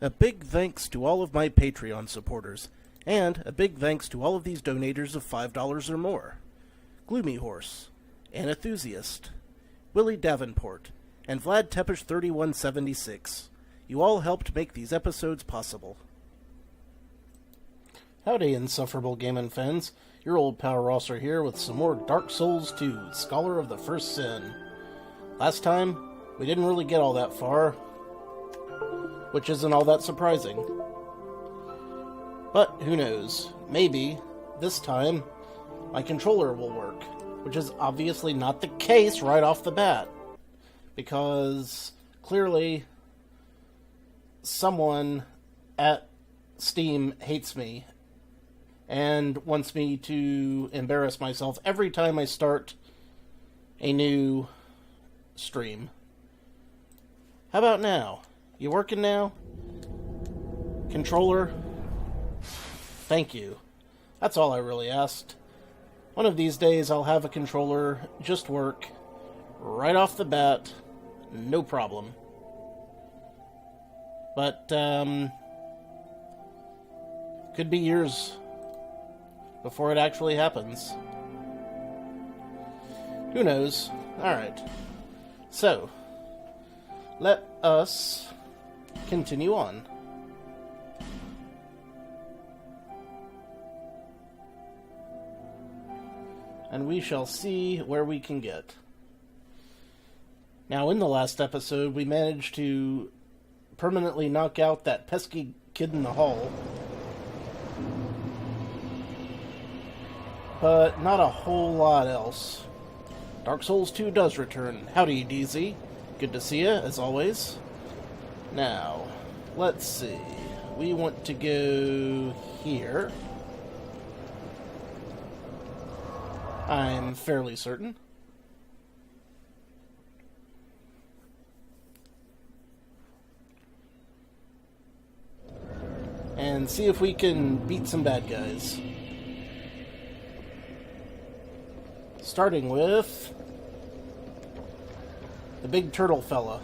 A big thanks to all of my Patreon supporters, and a big thanks to all of these donators of $5 or more. Gloomy Horse, Anenthusiast, Willie Davenport, and Vlad Tepish 3176. You all helped make these episodes possible. Howdy, insufferable gaming fans. Your old pal Rosser here with some more Dark Souls 2, Scholar of the First Sin. Last time, we didn't really get all that far, which isn't all that surprising. But who knows, maybe, this time, my controller will work, which is obviously not the case right off the bat, because clearly someone at Steam hates me and wants me to embarrass myself every time I start a new stream. How about now? You working now? Controller? Thank you. That's all I really asked. One of these days I'll have a controller just work right off the bat, no problem. But, could be years before it actually happens. Who knows? Alright. So, let us continue on. And we shall see where we can get. Now, in the last episode, we managed to permanently knock out that pesky kid in the hall. But not a whole lot else. Dark Souls 2 does return. Howdy, DZ. Good to see you, as always. Now, let's see. We want to go here. I'm fairly certain. And see if we can beat some bad guys. Starting with the big turtle fella,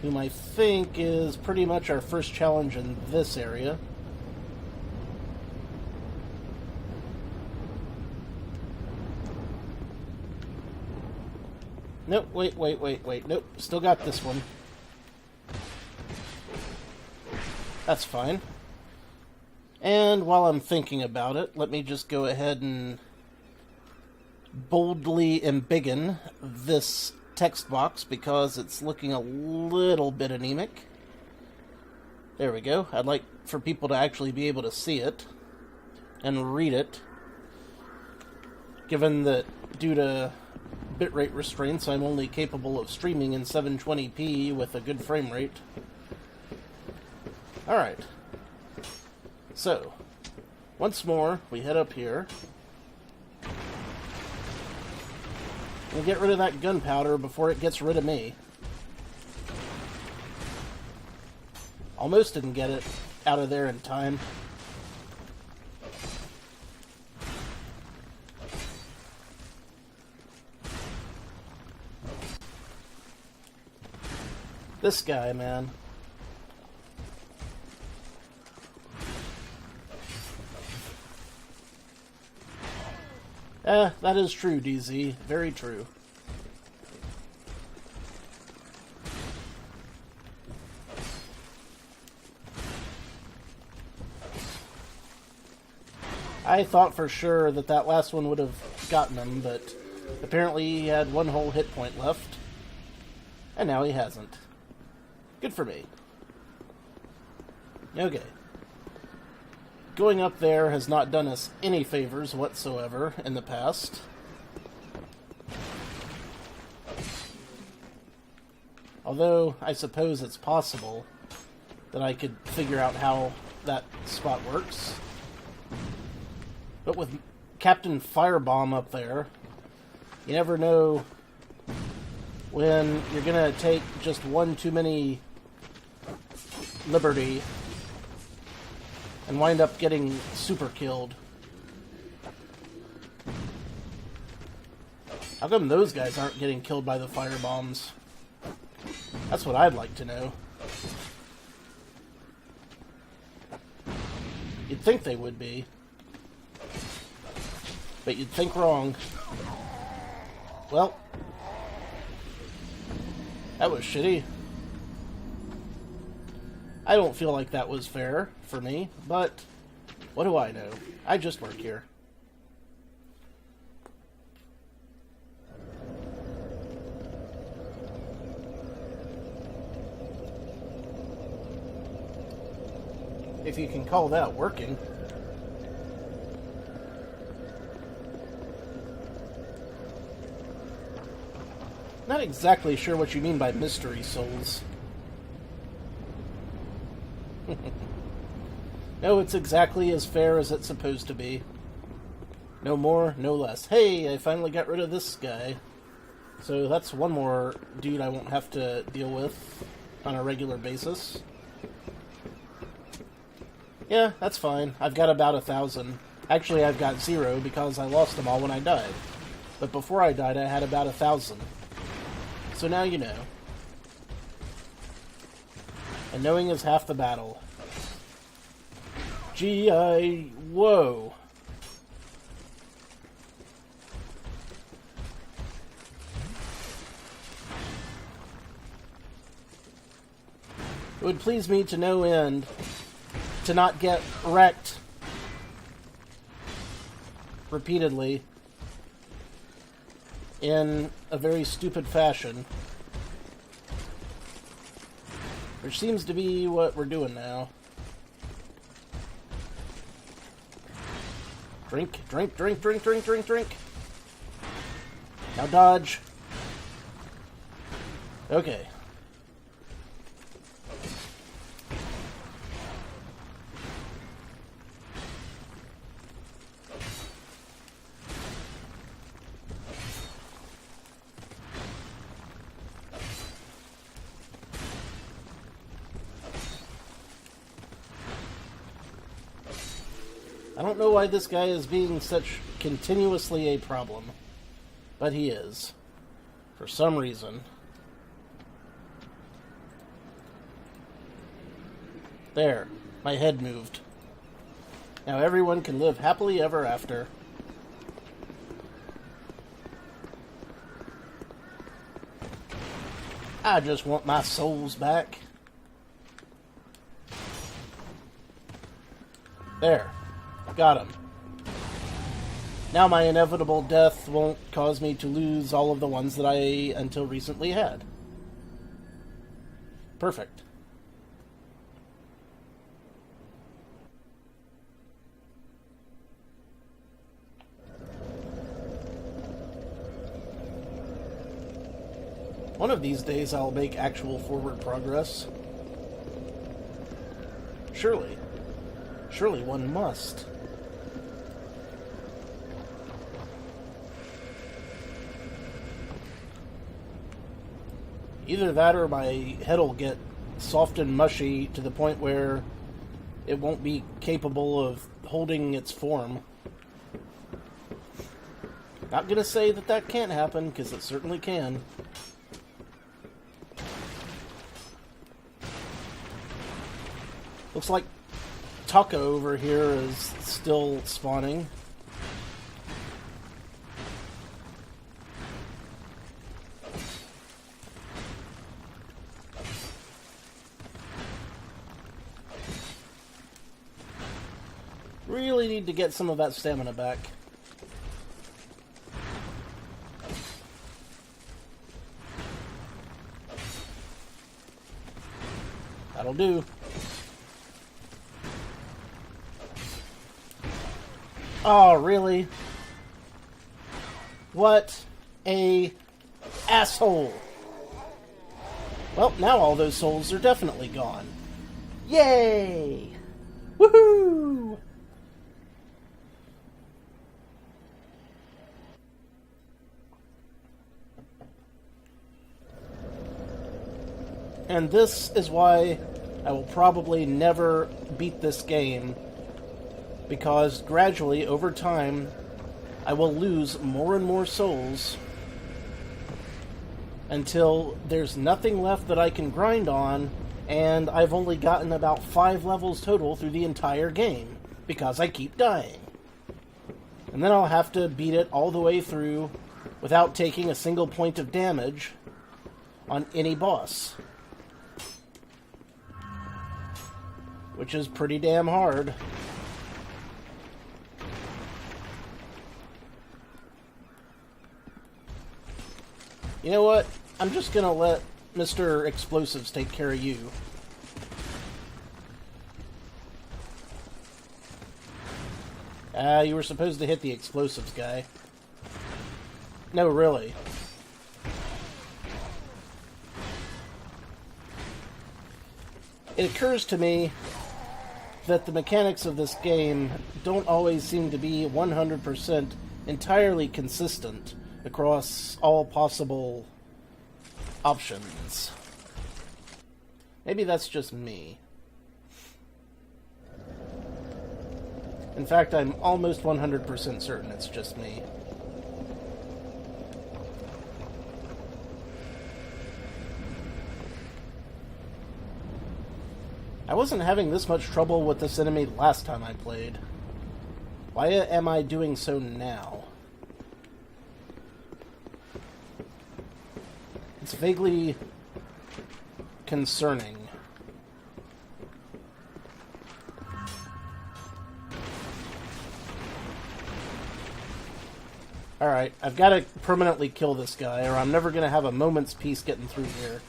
whom I think is pretty much our first challenge in this area. Nope, wait. Nope, still got this one. That's fine. And while I'm thinking about it, let me just go ahead and boldly embiggen this text box because it's looking a little bit anemic. There we go. I'd like for people to actually be able to see it and read it, given that due to bitrate restraints, I'm only capable of streaming in 720p with a good frame rate. Alright. So, once more, we head up here. We'll get rid of that gunpowder before it gets rid of me. Almost didn't get it out of there in time. This guy, man. That is true, DZ. Very true. I thought for sure that that last one would have gotten him, but apparently he had one whole hit point left. And now he hasn't. Good for me. Okay. Going up there has not done us any favors whatsoever in the past. Although, I suppose it's possible that I could figure out how that spot works. But with Captain Firebomb up there, you never know when you're gonna take just one too many liberty and wind up getting super killed. How come those guys aren't getting killed by the firebombs? That's what I'd like to know. You'd think they would be. But you'd think wrong. Well, that was shitty. I don't feel like that was fair for me, but what do I know? I just work here. If you can call that working. Not exactly sure what you mean by mystery souls. No, it's exactly as fair as it's supposed to be. No more, no less. Hey, I finally got rid of this guy. So that's one more dude I won't have to deal with on a regular basis. Yeah, that's fine. I've got about 1,000. Actually, I've got 0 because I lost them all when I died. But before I died, I had about 1,000. So now you know. And knowing is half the battle. Whoa. It would please me to no end to not get wrecked repeatedly in a very stupid fashion. Which seems to be what we're doing now. Drink, drink, drink, drink, drink, drink, drink. Now dodge. Okay. I don't know why this guy is being such continuously a problem, but he is, for some reason. There, my head moved. Now everyone can live happily ever after. I just want my souls back. There. Got him. Now my inevitable death won't cause me to lose all of the ones that I, until recently, had. Perfect. One of these days I'll make actual forward progress. Surely. Surely one must. Either that or my head will get soft and mushy to the point where it won't be capable of holding its form. Not gonna say that that can't happen, because it certainly can. Looks like Taco over here is still spawning. Really need to get some of that stamina back. That'll do. Oh, really? What a asshole. Well, now all those souls are definitely gone. Yay! Woohoo! And this is why I will probably never beat this game, because gradually, over time, I will lose more and more souls until there's nothing left that I can grind on, and I've only gotten about 5 levels total through the entire game. because I keep dying. And then I'll have to beat it all the way through without taking a single point of damage on any boss. Which is pretty damn hard. You know what? I'm just gonna let Mr. Explosives take care of you. You were supposed to hit the explosives guy. No, really. It occurs to me that the mechanics of this game don't always seem to be 100% entirely consistent across all possible options. Maybe that's just me. In fact, I'm almost 100% certain it's just me. I wasn't having this much trouble with this enemy last time I played. Why am I doing so now? It's vaguely concerning. Alright, I've got to permanently kill this guy, or I'm never going to have a moment's peace getting through here.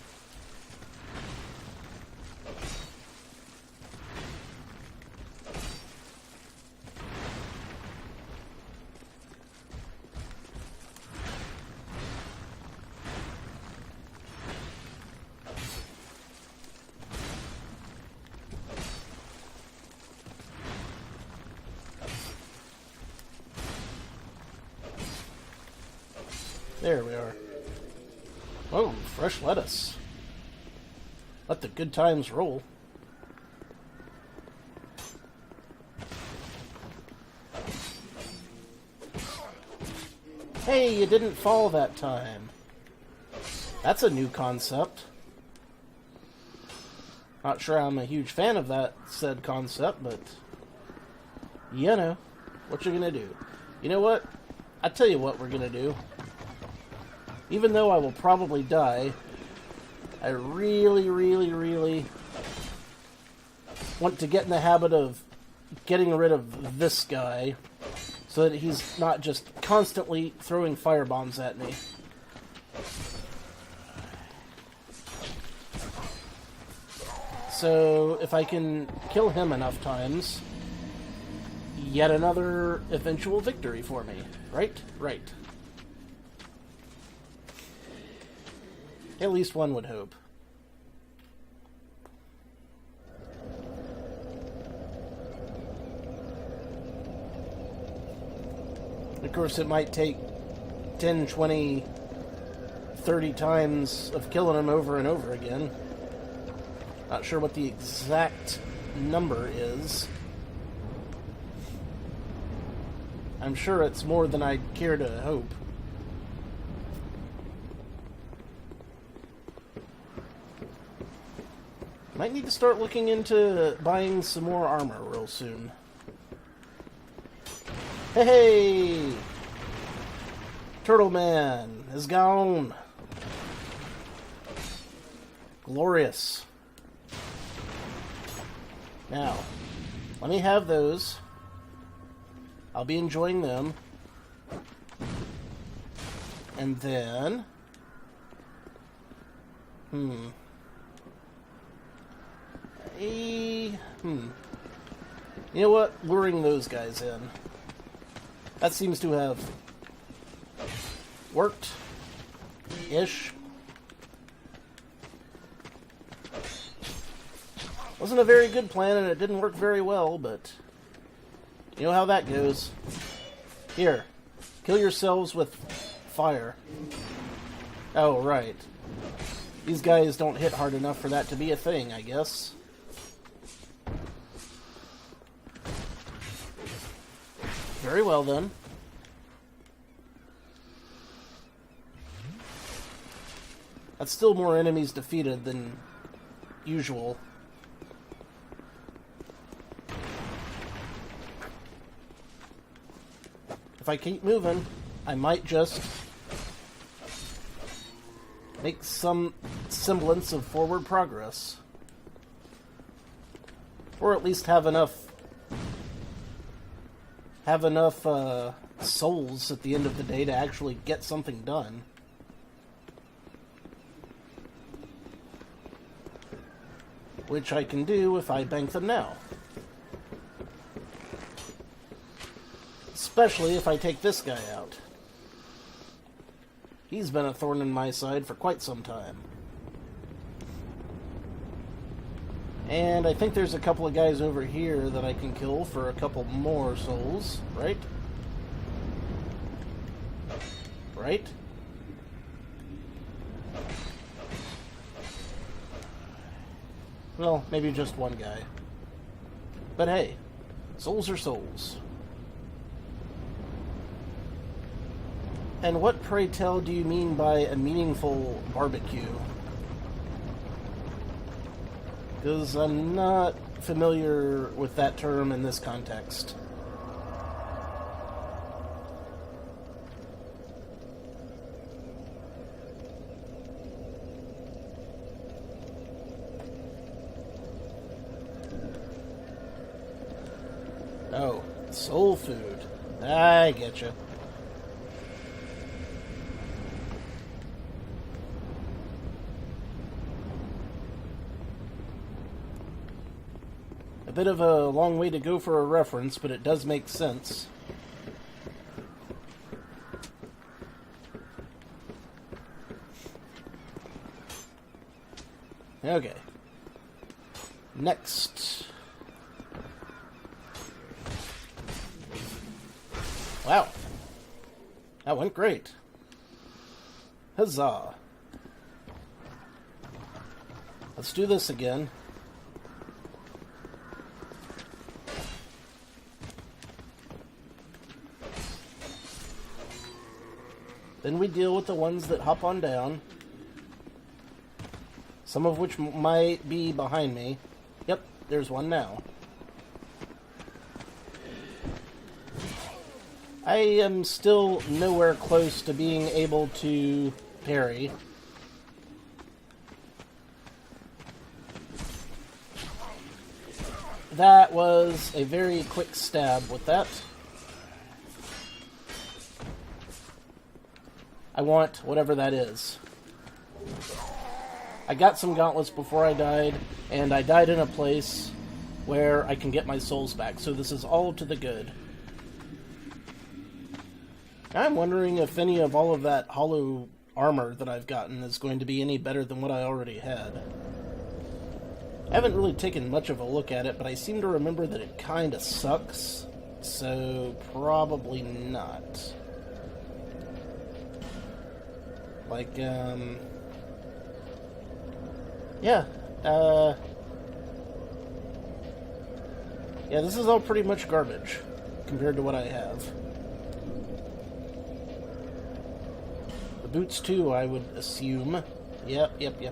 There we are. Oh, fresh lettuce. Let the good times roll. Hey, you didn't fall that time. That's a new concept. Not sure I'm a huge fan of that said concept, but you know, what you gonna do? You know what? I tell you what we're gonna do. Even though I will probably die, I really, really, really want to get in the habit of getting rid of this guy so that he's not just constantly throwing firebombs at me. So, if I can kill him enough times, yet another eventual victory for me. Right? Right. At least one would hope. Of course, it might take 10, 20, 30 times of killing him over and over again. Not sure what the exact number is. I'm sure it's more than I'd care to hope. Might need to start looking into buying some more armor real soon. Hey! Turtle Man is gone. Glorious. Now, let me have those. I'll be enjoying them. And then... You know what? Luring those guys in. That seems to have worked. Ish. Wasn't a very good plan and it didn't work very well, but you know how that goes. Here. Kill yourselves with fire. Oh, right. These guys don't hit hard enough for that to be a thing, I guess. Very well, then. That's still more enemies defeated than usual. if I keep moving, I might just make some semblance of forward progress. Or at least have enough souls at the end of the day to actually get something done. Which I can do if I bank them now. Especially if I take this guy out. He's been a thorn in my side for quite some time. And I think there's a couple of guys over here that I can kill for a couple more souls, right? Right? Well, maybe just one guy. But hey, souls are souls. And what, pray tell, do you mean by a meaningful barbecue? Because I'm not familiar with that term in this context. Oh, soul food. I getcha. A bit of a long way to go for a reference, but it does make sense. Okay. Next. Wow. That went great. Huzzah. Let's do this again. Then we deal with the ones that hop on down. Some of which might be behind me. Yep, there's one now. I am still nowhere close to being able to parry. That was a very quick stab with that. I want whatever that is. I got some gauntlets before I died, and I died in a place where I can get my souls back, so this is all to the good. I'm wondering if any of all of that hollow armor that I've gotten is going to be any better than what I already had. I haven't really taken much of a look at it, but I seem to remember that it kinda sucks, so probably not. Like, yeah, yeah, this is all pretty much garbage compared to what I have. The boots, too, I would assume. Yep. It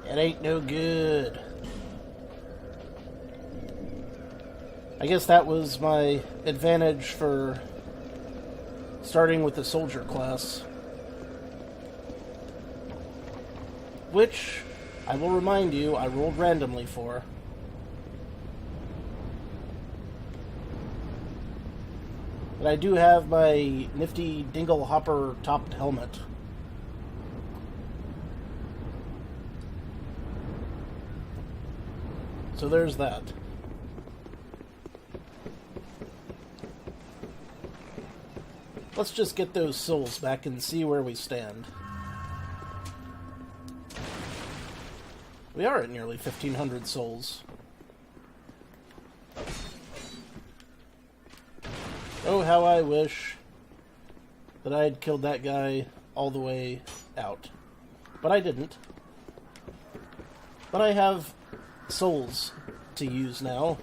ain't no good. I guess that was my advantage for starting with the soldier class. Which, I will remind you, I rolled randomly for. But I do have my nifty dingle hopper topped helmet. So there's that. Let's just get those souls back and see where we stand. We are at nearly 1,500 souls. Oh, how I wish that I had killed that guy all the way out. But I didn't. But I have souls to use now.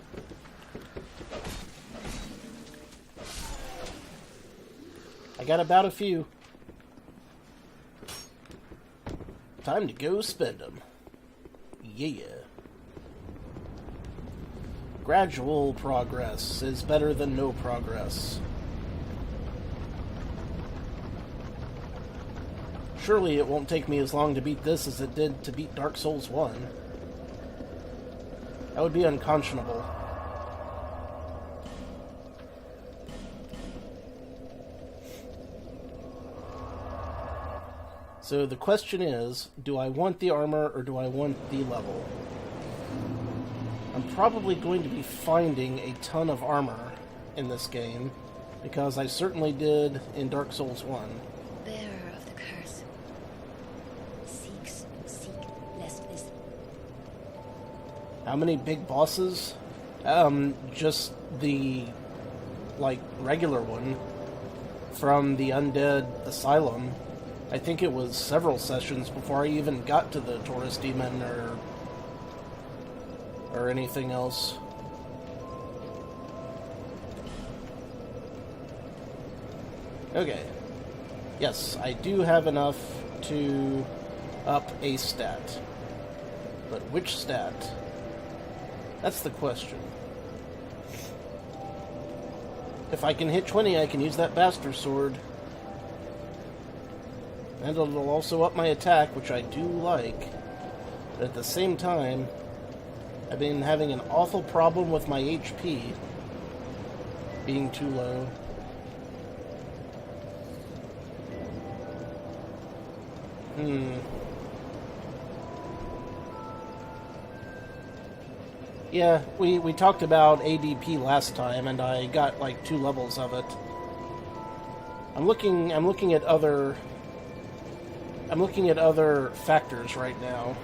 I got about a few. Time to go spend them. Yeah. Gradual progress is better than no progress. Surely it won't take me as long to beat this as it did to beat Dark Souls 1. That would be unconscionable. So the question is, do I want the armor or do I want the level? I'm probably going to be finding a ton of armor in this game, because I certainly did in Dark Souls 1. Bearer of the curse. Seek lest this. How many big bosses? Just the, regular one from the Undead Asylum. I think it was several sessions before I even got to the Taurus Demon or anything else. Okay. Yes, I do have enough to up a stat. But which stat? That's the question. If I can hit 20, I can use that Bastard Sword. And it'll also up my attack, which I do like. But at the same time, I've been having an awful problem with my HP being too low. Yeah, we talked about ADP last time, and I got 2 levels of it. I'm looking at other factors right now.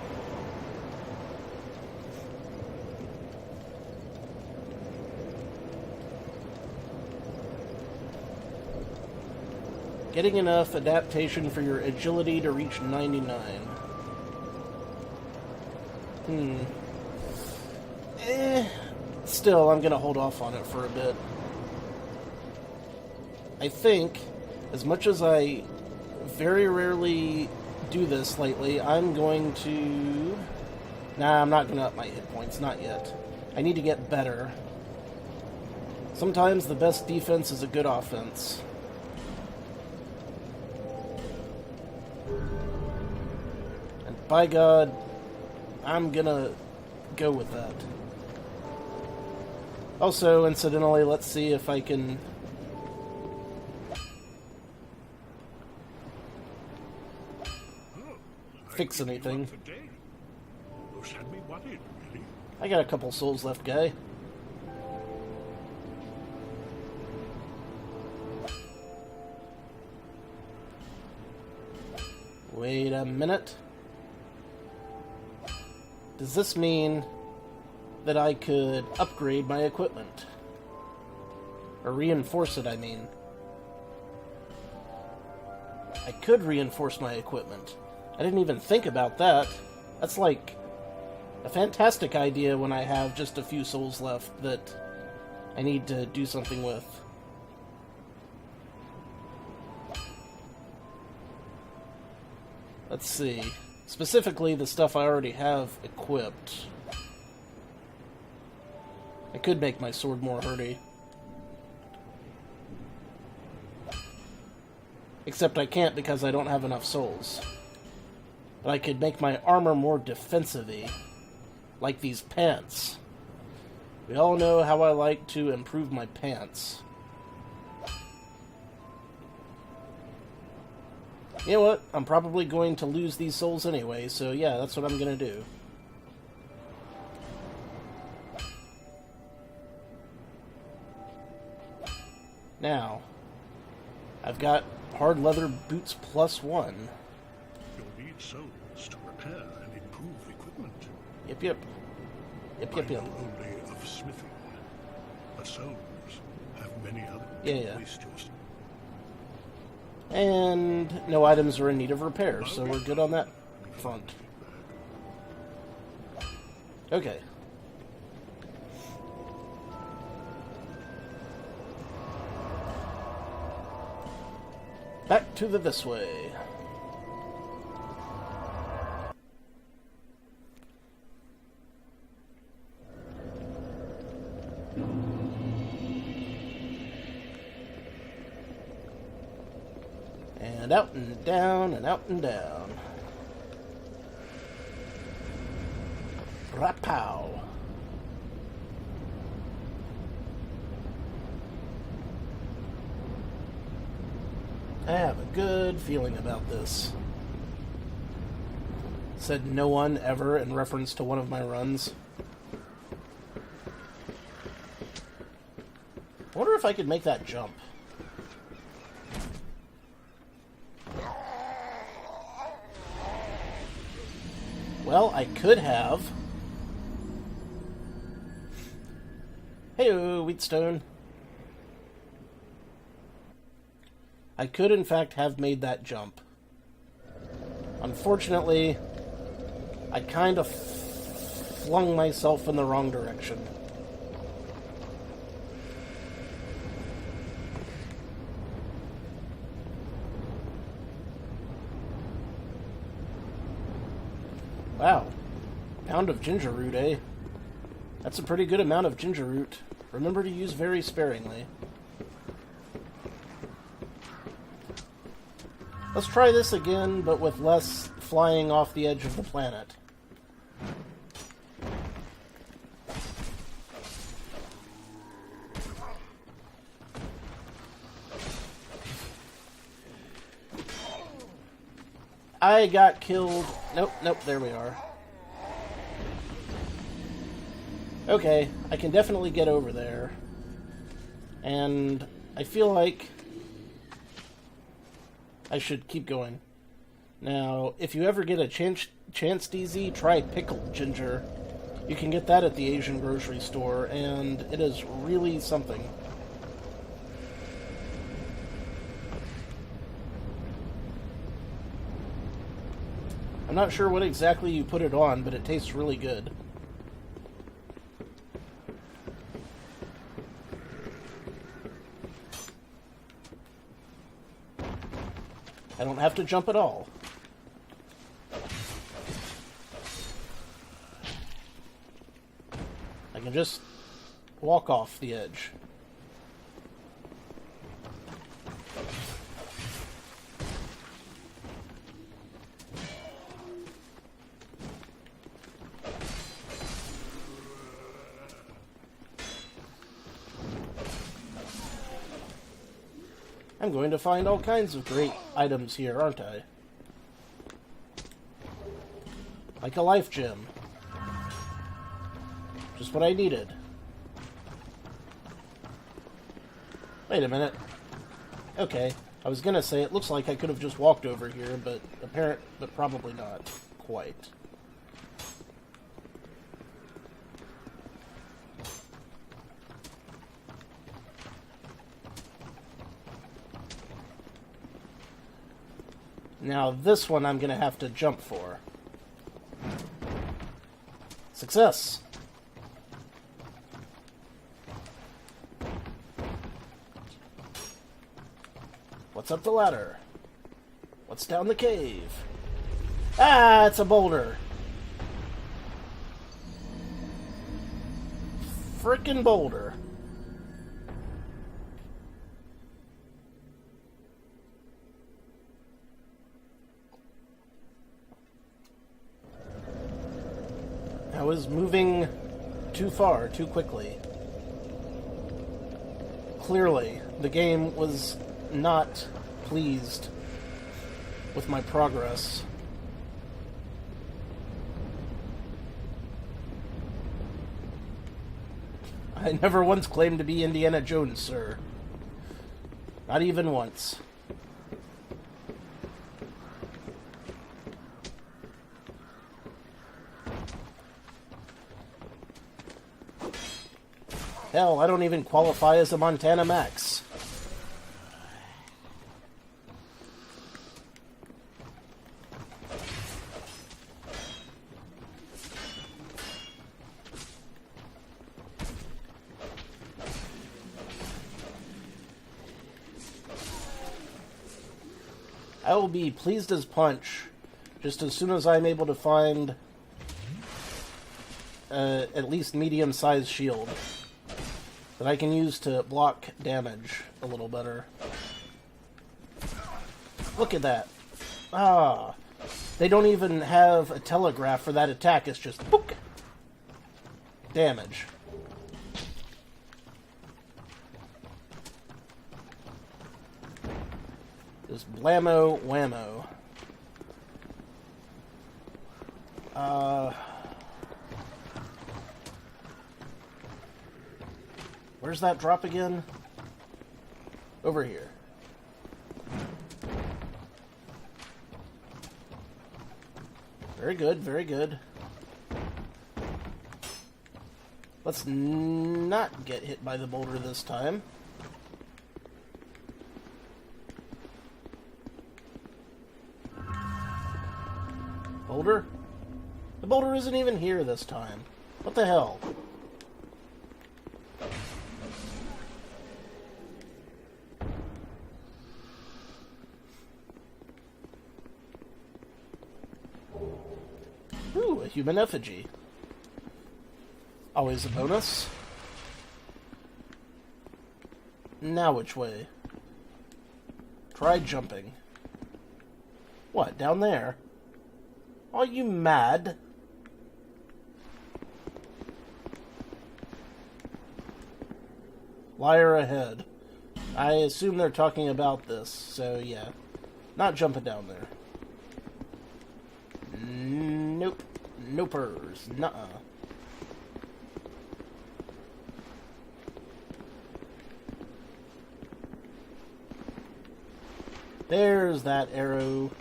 Getting enough adaptation for your agility to reach 99. Still, I'm gonna hold off on it for a bit. I think, as much as I very rarely do this lately, I'm going to... Nah, I'm not gonna up my hit points, not yet. I need to get better. Sometimes the best defense is a good offense. And by God, I'm gonna go with that. Also, incidentally, let's see if I can... fix anything. I got a couple souls left, guy. Wait a minute. Does this mean that I could upgrade my equipment? Or reinforce it, I mean. I could reinforce my equipment. I didn't even think about that. That's like a fantastic idea when I have just a few souls left that I need to do something with. Let's see. Specifically, the stuff I already have equipped. I could make my sword more hardy. Except I can't because I don't have enough souls. But I could make my armor more defensive-y. Like these pants. We all know how I like to improve my pants. You know what? I'm probably going to lose these souls anyway, so yeah, that's what I'm gonna do. Now, I've got hard leather boots +1. You'll need souls to repair and improve equipment. Yep. Yep. I know only of smithing, but souls have many others. Yeah. Waste yours. And no items are in need of repair, so we're good on that front. Okay. Back to the this way. And out and down and out and down. Rapow. I have a good feeling about this. Said no one ever in reference to one of my runs. I wonder if I could make that jump. Well, I could have. Hey-o, Wheatstone. I could, in fact, have made that jump. Unfortunately, I kind of flung myself in the wrong direction. Wow. Pound of ginger root, eh? That's a pretty good amount of ginger root. Remember to use very sparingly. Let's try this again, but with less flying off the edge of the planet. I got killed. Nope, there we are. Okay, I can definitely get over there. And I feel like I should keep going. Now, if you ever get a chance, DZ, try pickled ginger. You can get that at the Asian grocery store, and it is really something. I'm not sure what exactly you put it on, but it tastes really good. I don't have to jump at all. I can just walk off the edge. I'm going to find all kinds of great items here, aren't I? Like a life gem. Just what I needed. Wait a minute. Okay, I was gonna say it looks like I could have just walked over here, but probably not quite. Now this one I'm gonna have to jump for. Success! What's up the ladder? What's down the cave? Ah, it's a boulder! Frickin' boulder. I was moving too far, too quickly. Clearly, the game was not pleased with my progress. I never once claimed to be Indiana Jones, sir. Not even once. Hell, I don't even qualify as a Montana Max. I will be pleased as punch just as soon as I'm able to find at least medium-sized shield that I can use to block damage a little better. Look at that. Ah. They don't even have a telegraph for that attack. It's just book. Damage. Just blammo whammo. Where's that drop again? Over here. Very good, very good. Let's not get hit by the boulder this time. Boulder? The boulder isn't even here this time. What the hell? Ooh, a human effigy. Always a bonus. Now which way? Try jumping. What, down there? Are you mad? Liar ahead. I assume they're talking about this, so yeah. Not jumping down there. Nope. Nopers. Nuh-uh. There's that arrow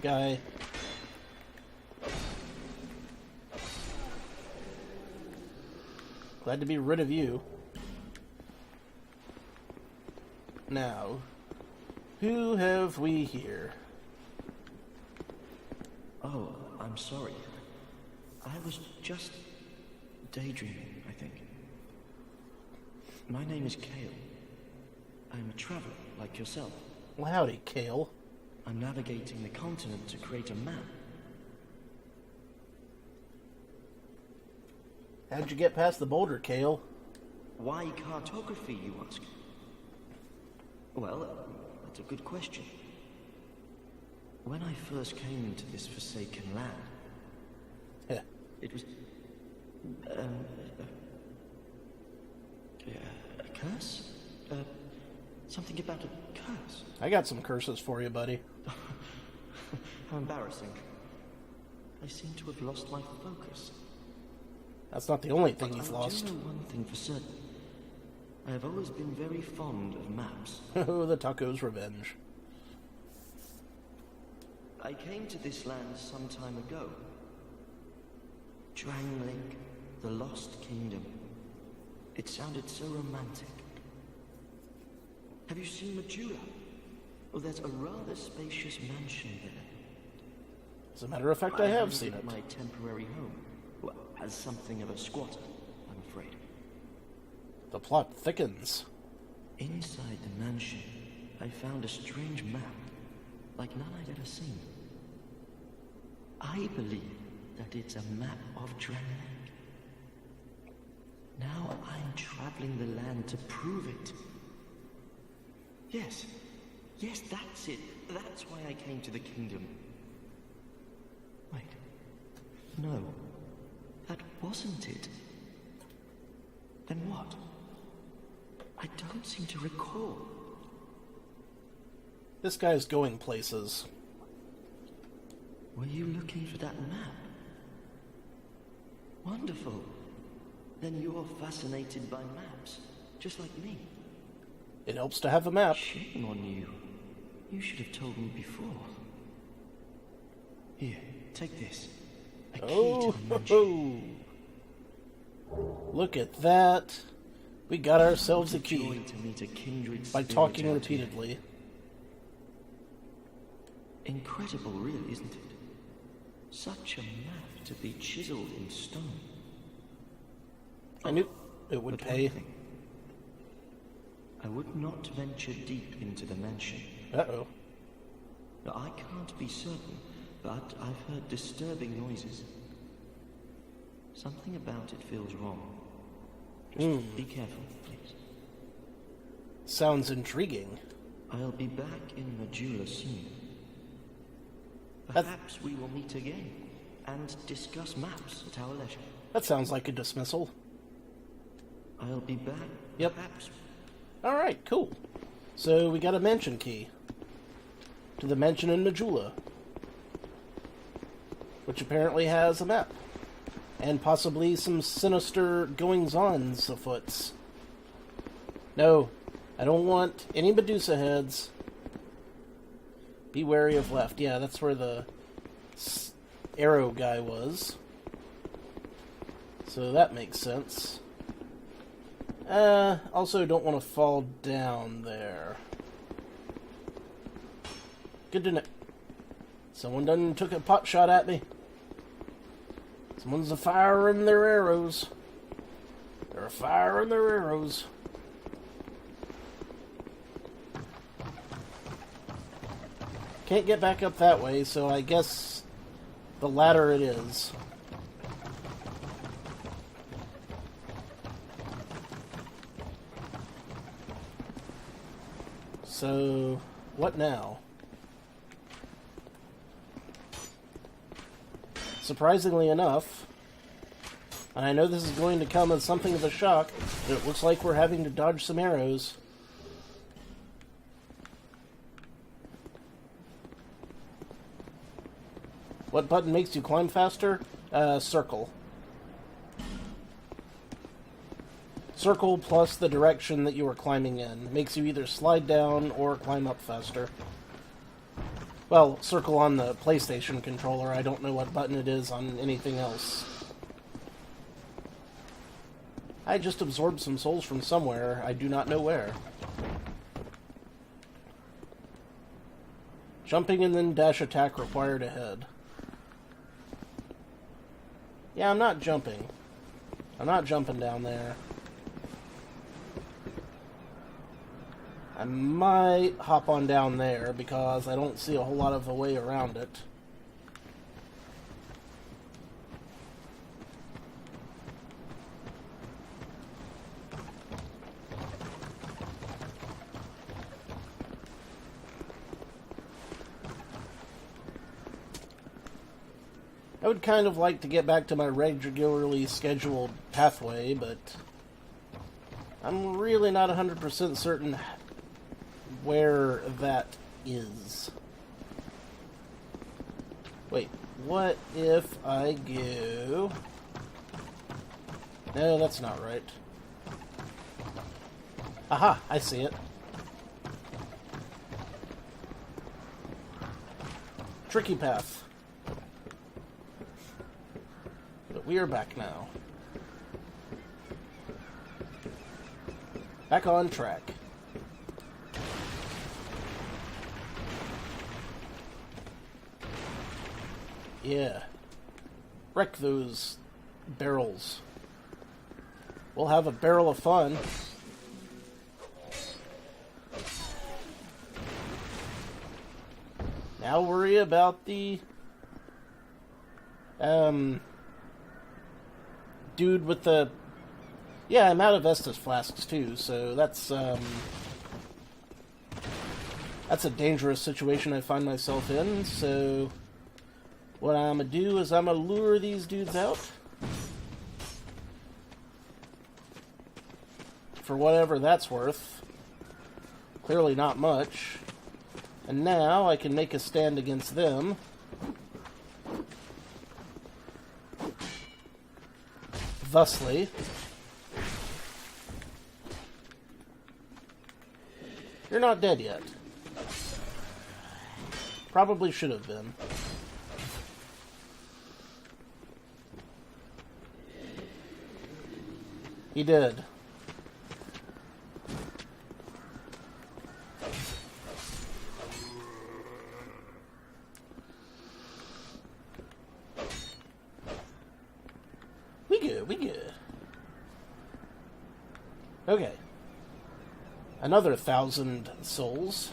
guy. Glad to be rid of you. Now, who have we here? Oh, I'm sorry. I was just daydreaming, I think. My name is Kale. I'm a traveler, like yourself. Well, howdy, Kale. I'm navigating the continent to create a map. How'd you get past the boulder, Kale? Why cartography, you ask? Well, that's a good question. When I first came into this forsaken land, Yeah. it was... a curse? Something about a curse? I got some curses for you, buddy. How embarrassing. I seem to have lost my focus. That's not the only thing But you've I lost. do know one thing for certain. I have always been very fond of maps. Oh, the taco's revenge. I came to this land some time ago. Drangleic, the Lost Kingdom. It sounded so romantic. Have you seen Majula? Well, there's a rather spacious mansion there. As a matter of fact, I have seen named it. my temporary home. Well, as something of a squatter, I'm afraid. The plot thickens. Inside the mansion, I found a strange map, like none I'd ever seen. I believe that it's a map of Drangleic. Now I'm traveling the land to prove it. Yes, that's it. That's why I came to the kingdom. Wait, no, that wasn't it. Then what? I don't seem to recall. This guy's going places. Were you looking for that map? Wonderful. Then you're fascinated by maps, just like me. It helps to have a map. Shame on you. You should have told me before. Here, take this. A key Oh, to the mansion. look at that. We got ourselves a What joy key to meet a kindred by spirit talking out here. repeatedly. Incredible, really, isn't it? Such a map to be chiseled in stone. I knew it would But one pay. thing. I would not venture deep into the mansion. Uh-oh. Now, I can't be certain, but I've heard disturbing noises. Something about it feels wrong. Just be careful, please. Sounds intriguing. I'll be back in Majula soon. Perhaps we will meet again and discuss maps at our leisure. That sounds like a dismissal. I'll be back. Yep. Perhaps. Alright, cool. So we got a mansion key. To the mansion in Majula. Which apparently has a map. And possibly some sinister goings-ons afoot. No, I don't want any Medusa heads. Be wary of left. Yeah, that's where the arrow guy was. So that makes sense. Also don't want to fall down there. Good to know. Someone done took a pot shot at me. Someone's firing their arrows. They're firing their arrows. Can't get back up that way, so I guess the ladder it is. So, what now? Surprisingly enough, and I know this is going to come as something of a shock, but it looks like we're having to dodge some arrows. What button makes you climb faster? Circle. Circle plus the direction that you are climbing in. Makes you either slide down or climb up faster. Well, circle on the PlayStation controller. I don't know what button it is on anything else. I just absorbed some souls from somewhere. I do not know where. Jumping and then dash attack required ahead. Yeah, I'm not jumping. I'm not jumping down there. I might hop on down there because I don't see a whole lot of a way around it. I would kind of like to get back to my regularly scheduled pathway, but I'm really not 100% certain where that is. Wait, what if I go... No, that's not right. Aha, I see it. Tricky path. But we are back now. Back on track. Yeah. Wreck those barrels. We'll have a barrel of fun. Now worry about the dude with the... Yeah, I'm out of Estus flasks too, so that's a dangerous situation I find myself in, so what I'm gonna do is I'm gonna lure these dudes out for whatever that's worth. Clearly not much. And now I can make a stand against them. Thusly. You're not dead yet. Probably should have been. He did. We good. Okay. Another 1,000 souls.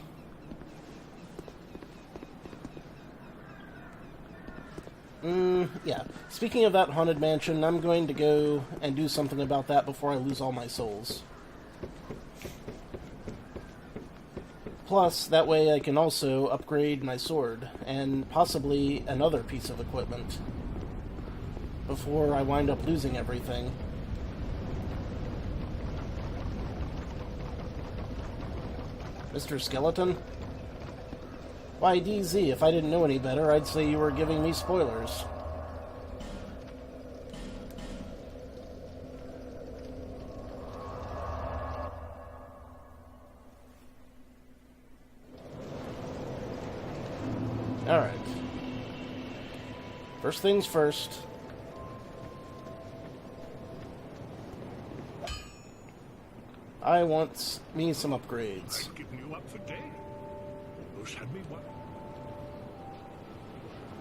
Yeah. Speaking of that haunted mansion, I'm going to go and do something about that before I lose all my souls. Plus, that way I can also upgrade my sword, and possibly another piece of equipment, before I wind up losing everything. Mr. Skeleton? Why, DZ, if I didn't know any better, I'd say you were giving me spoilers. Alright. First things first. I want me some upgrades. I've given you up for dead. Almost had me one.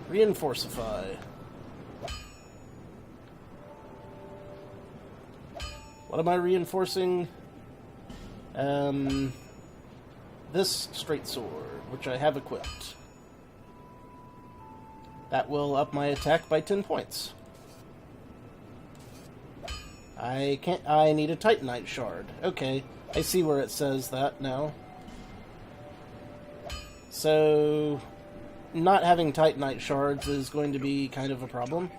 Reinforcify. What am I reinforcing? This straight sword, which I have equipped. That will up my attack by 10 points. I need a Titanite shard. Okay, I see where it says that now. So, not having Titanite shards is going to be kind of a problem.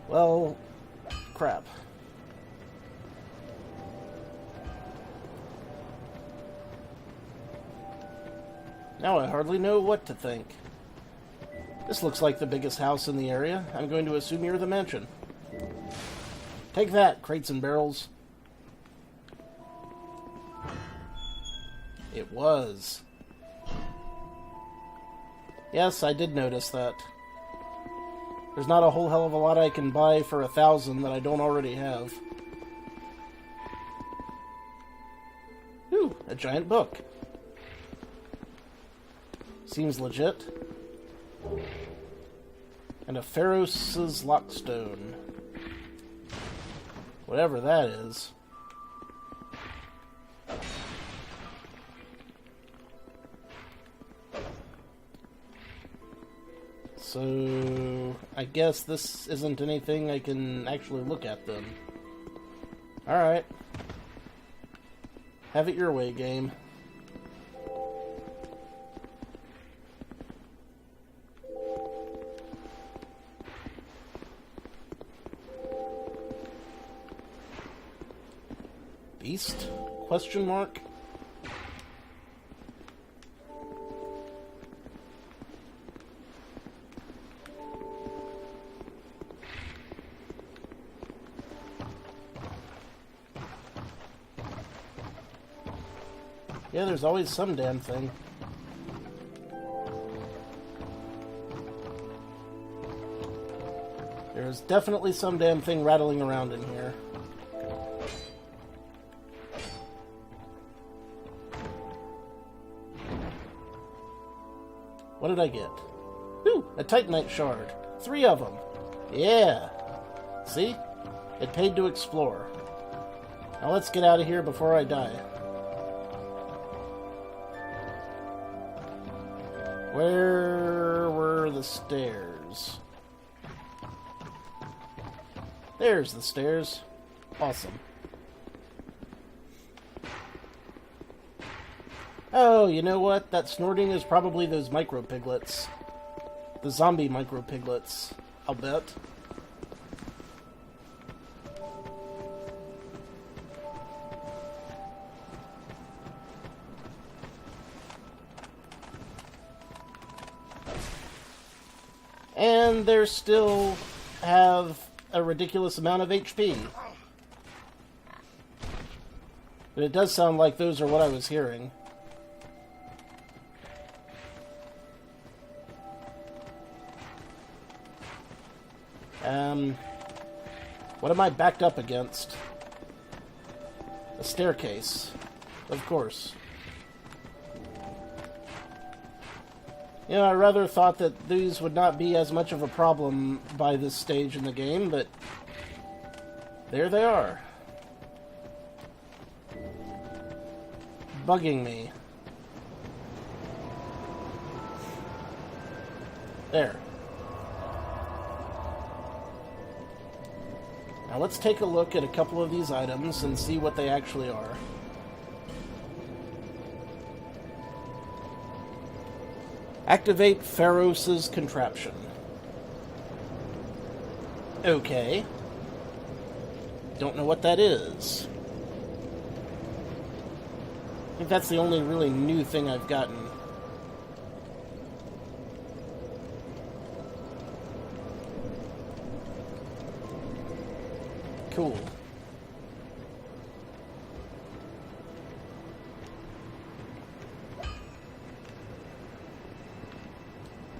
Well, crap. Now I hardly know what to think. This looks like the biggest house in the area. I'm going to assume you're the mansion. Take that, crates and barrels. It was. Yes, I did notice that. There's not a whole hell of a lot I can buy for 1,000 that I don't already have. Ooh, a giant book. Seems legit. And a Pharos' Lockstone. Whatever that is. So, I guess this isn't anything I can actually look at then. Alright. Have it your way, game. Beast? Question mark? Yeah, there's always some damn thing. There's definitely some damn thing rattling around in here. What did I get? Ooh, a Titanite shard. 3 of them. Yeah. See? It paid to explore. Now let's get out of here before I die. Where were the stairs? There's the stairs. Awesome. Oh, you know what? That snorting is probably those micro piglets. The zombie micro piglets, I'll bet. And they still have a ridiculous amount of HP. But it does sound like those are what I was hearing. What am I backed up against? A staircase. Of course. You know, I rather thought that these would not be as much of a problem by this stage in the game, but there they are. Bugging me. There. Now let's take a look at a couple of these items and see what they actually are. Activate Pharos' contraption. Okay. Don't know what that is. I think that's the only really new thing I've gotten. Cool.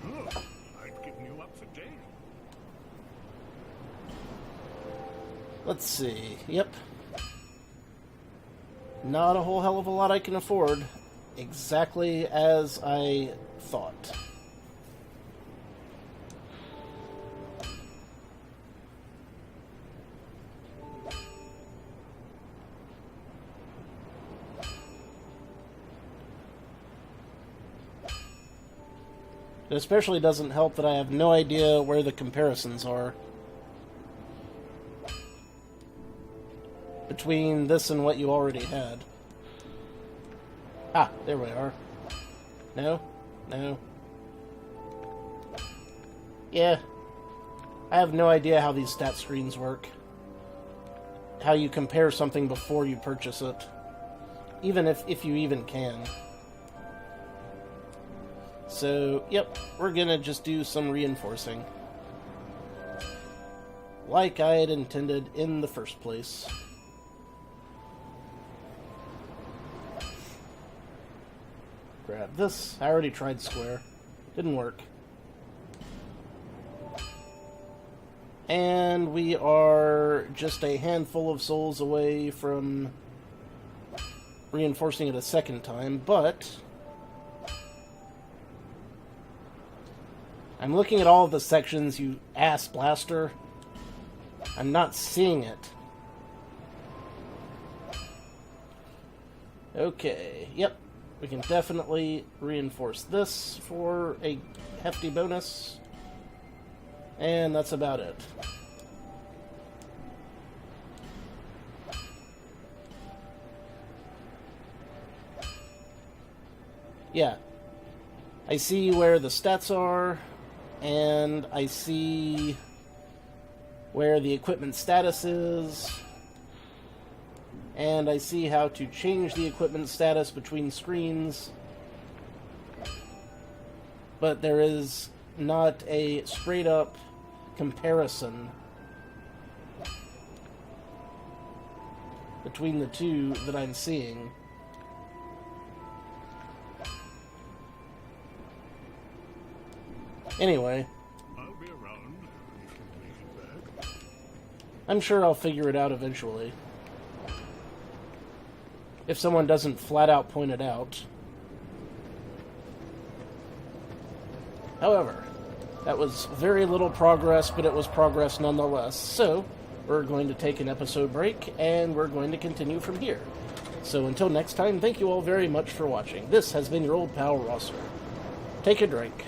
Oh, I've given you up for dead. Let's see. Yep. Not a whole hell of a lot I can afford. Exactly as I thought. It especially doesn't help that I have no idea where the comparisons are between this and what you already had. Ah, there we are. No? No. Yeah. I have no idea how these stat screens work. How you compare something before you purchase it. Even if you even can. So, yep, we're gonna just do some reinforcing. Like I had intended in the first place. Grab this. I already tried square. Didn't work. And we are just a handful of souls away from reinforcing it a second time, but I'm looking at all of the sections, you ass blaster. I'm not seeing it. Okay, yep. We can definitely reinforce this for a hefty bonus. And that's about it. Yeah. I see where the stats are, and I see where the equipment status is, and I see how to change the equipment status between screens, but there is not a straight-up comparison between the two that I'm seeing. Anyway, I'll be around if you make it back. I'm sure I'll figure it out eventually. If someone doesn't flat out point it out. However, that was very little progress, but it was progress nonetheless. So, we're going to take an episode break, and we're going to continue from here. So until next time, thank you all very much for watching. This has been your old pal, Rosser. Take a drink.